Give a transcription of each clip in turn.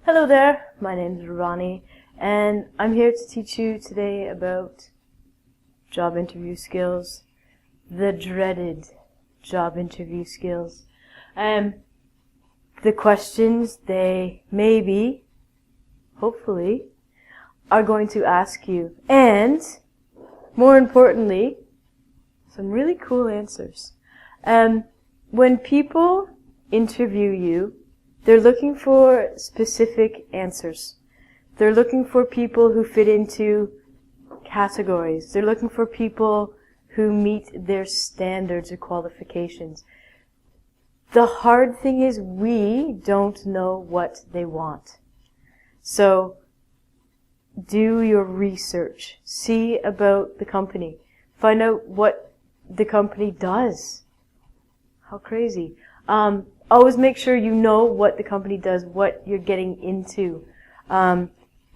Hello there, my name is Ronnie, and I'm here to teach you today about job interview skills, the dreaded job interview skills. The questions they maybe, hopefully, are going to ask you, and more importantly, some really cool answers. When people interview you, they're looking for specific answers. They're looking for people who fit into categories. They're looking for people who meet their standards or qualifications. The hard thing is we don't know what they want. So do your research. See about the company. Find out what the company does. How crazy. Always make sure you know what the company does, what you're getting into.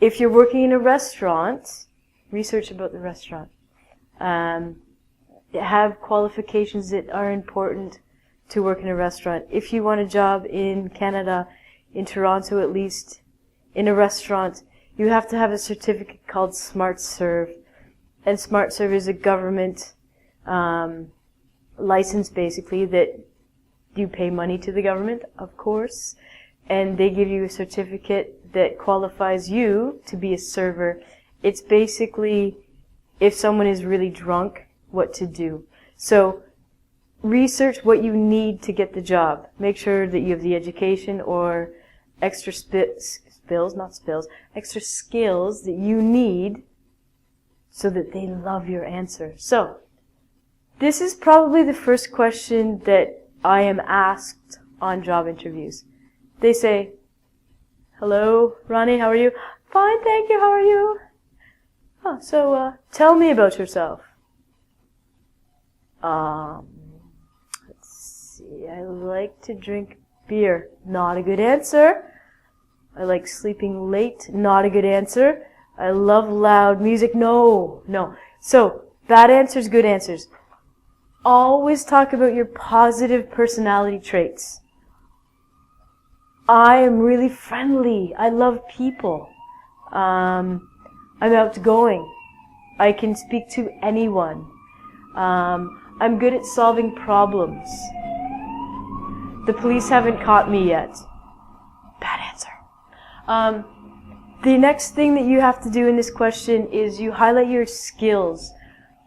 If you're working in a restaurant, research about the restaurant. Have qualifications that are important to work in a restaurant. If you want a job in Canada, in Toronto at least, in a restaurant, you have to have a certificate called SmartServe. And SmartServe is a government license, basically, that you pay money to the government, of course, and they give you a certificate that qualifies you to be a server. It's basically, if someone is really drunk, what to do. So research what you need to get the job. Make sure that you have the education or extra extra skills that you need so that they love your answer. So this is probably the first question that I am asked on job interviews. They say, "Hello, Ronnie, how are you?" "Fine, thank you, how are you?" "Oh, so tell me about yourself." Let's see, I like to drink beer. Not a good answer. I like sleeping late. Not a good answer. I love loud music. No. So, bad answers, good answers. Always talk about your positive personality traits. I am really friendly. I love people. I'm outgoing. I can speak to anyone. I'm good at solving problems. The police haven't caught me yet. Bad answer. The next thing that you have to do in this question is you highlight your skills.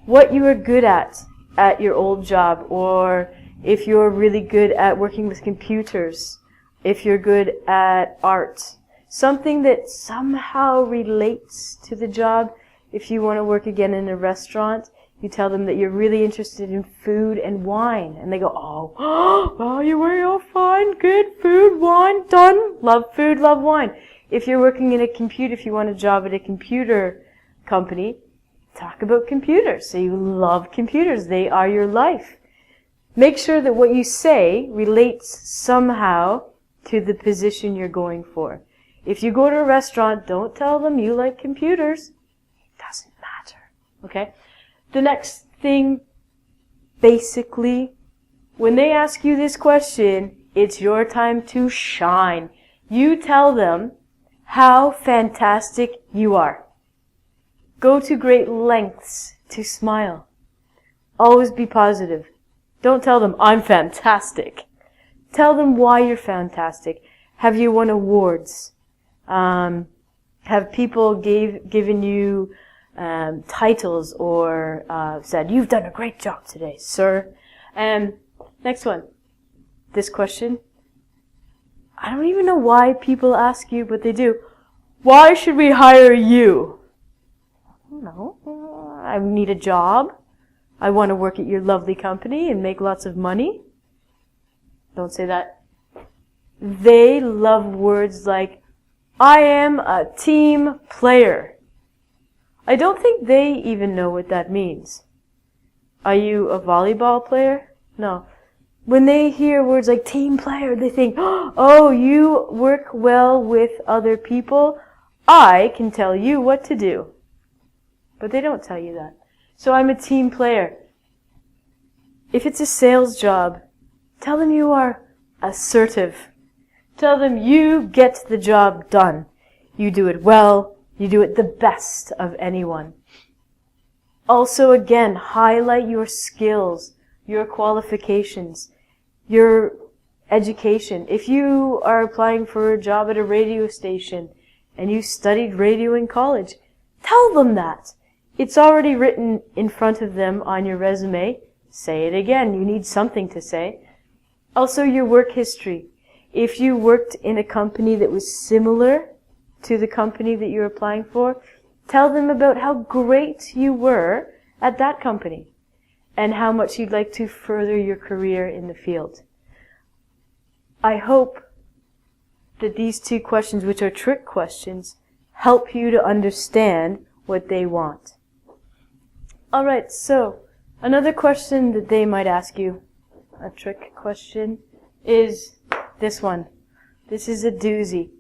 What you are good at your old job, or if you're really good at working with computers, if you're good at art. Something that somehow relates to the job. If you want to work again in a restaurant, you tell them that you're really interested in food and wine. And they go, "Oh, well, you're very all fine, good, food, wine, done. Love food, love wine." If you're working in a computer, if you want a job at a computer company, talk about computers. So you love computers. They are your life. Make sure that what you say relates somehow to the position you're going for. If you go to a restaurant, don't tell them you like computers. It doesn't matter. Okay? The next thing, basically, when they ask you this question, it's your time to shine. You tell them how fantastic you are. Go to great lengths to smile. Always be positive. Don't tell them, "I'm fantastic." Tell them why you're fantastic. Have you won awards? Have people given you titles or said, "You've done a great job today, sir"? Next one. This question. I don't even know why people ask you, but they do. "Why should we hire you?" "No, I need a job. I want to work at your lovely company and make lots of money." Don't say that. They love words like, "I am a team player." I don't think they even know what that means. Are you a volleyball player? No. When they hear words like team player, they think, "Oh, you work well with other people. I can tell you what to do." But they don't tell you that. So I'm a team player. If it's a sales job, tell them you are assertive. Tell them you get the job done. You do it well. You do it the best of anyone. Also, again, highlight your skills, your qualifications, your education. If you are applying for a job at a radio station and you studied radio in college, tell them that. It's already written in front of them on your resume. Say it again. You need something to say. Also, your work history. If you worked in a company that was similar to the company that you're applying for, tell them about how great you were at that company and how much you'd like to further your career in the field. I hope that these 2 questions, which are trick questions, help you to understand what they want. Alright, so another question that they might ask you, a trick question, is this one. This is a doozy.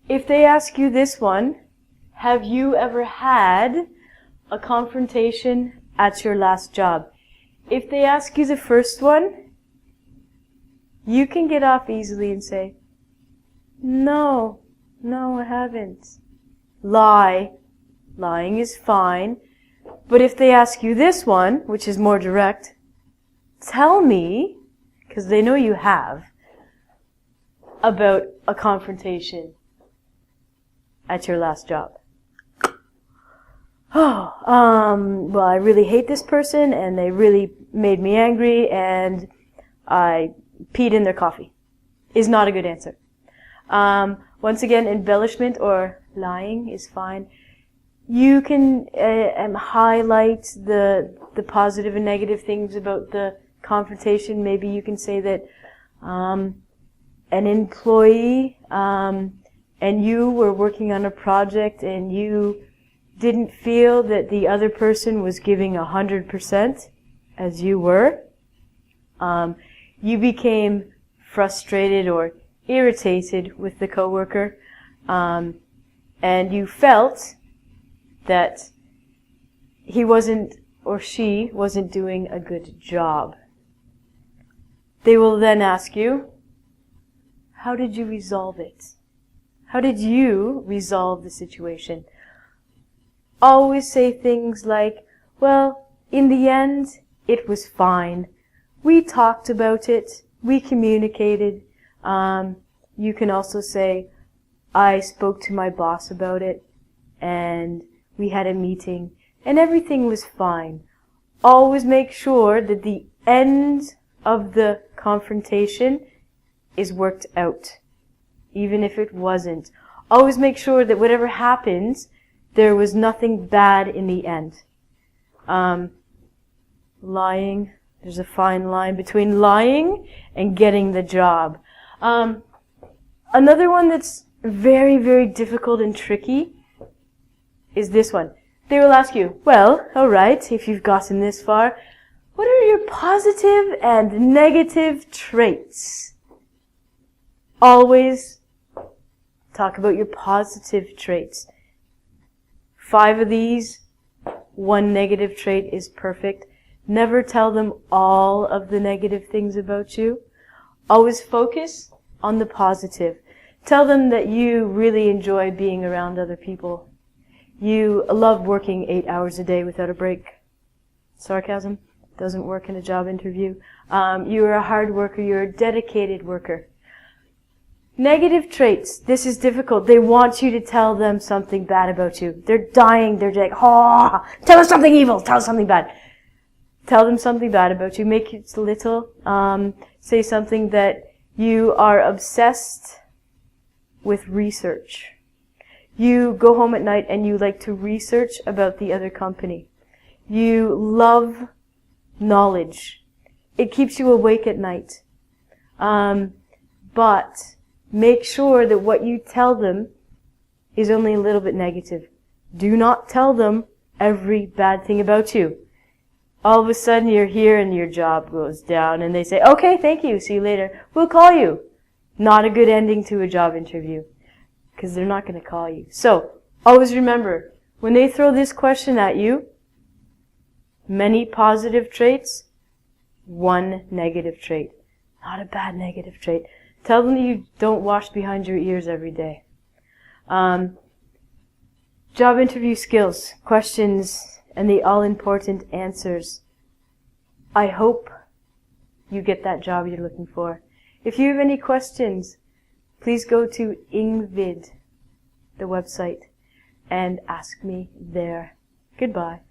If they ask you this one, have you ever had a confrontation at your last job? If they ask you the first one, you can get off easily and say, no, I haven't. Lie. Lying is fine. But if they ask you this one, which is more direct, tell me, because they know you have, about a confrontation at your last job. Well, I really hate this person and they really made me angry and I peed in their coffee. Is not a good answer. Once again, embellishment or lying is fine. You can highlight the positive and negative things about the confrontation. Maybe you can say that an employee and you were working on a project and you didn't feel that the other person was giving 100% as you were. You became frustrated or irritated with the coworker, and you felt that he wasn't or she wasn't doing a good job. They will then ask you, how did you resolve it? How did you resolve the situation? Always say things like, well, in the end, it was fine. We talked about it. We communicated. You can also say, I spoke to my boss about it, and we had a meeting, and everything was fine. Always make sure that the end of the confrontation is worked out, even if it wasn't. Always make sure that whatever happens, there was nothing bad in the end. Lying, there's a fine line between lying and getting the job. Another one that's very, very difficult and tricky is this one. They will ask you, well, alright, if you've gotten this far, what are your positive and negative traits? Always talk about your positive traits. 5 of these, 1 negative trait is perfect. Never tell them all of the negative things about you. Always focus on the positive. Tell them that you really enjoy being around other people. You love working 8 hours a day without a break. Sarcasm doesn't work in a job interview. You're a hard worker. You're a dedicated worker. Negative traits. This is difficult. They want you to tell them something bad about you. They're dying. They're like, oh, tell us something evil. Tell us something bad. Tell them something bad about you. Make it little. Say something that you are obsessed with research. You go home at night and you like to research about the other company. You love knowledge. It keeps you awake at night. But make sure that what you tell them is only a little bit negative. Do not tell them every bad thing about you. All of a sudden you're here and your job goes down and they say, okay, thank you, see you later. We'll call you. Not a good ending to a job interview, because they're not going to call you. So, always remember, when they throw this question at you, many positive traits, 1 negative trait. Not a bad negative trait. Tell them that you don't wash behind your ears every day. Job interview skills, questions, and the all-important answers. I hope you get that job you're looking for. If you have any questions, please go to Ingvid, the website, and ask me there. Goodbye.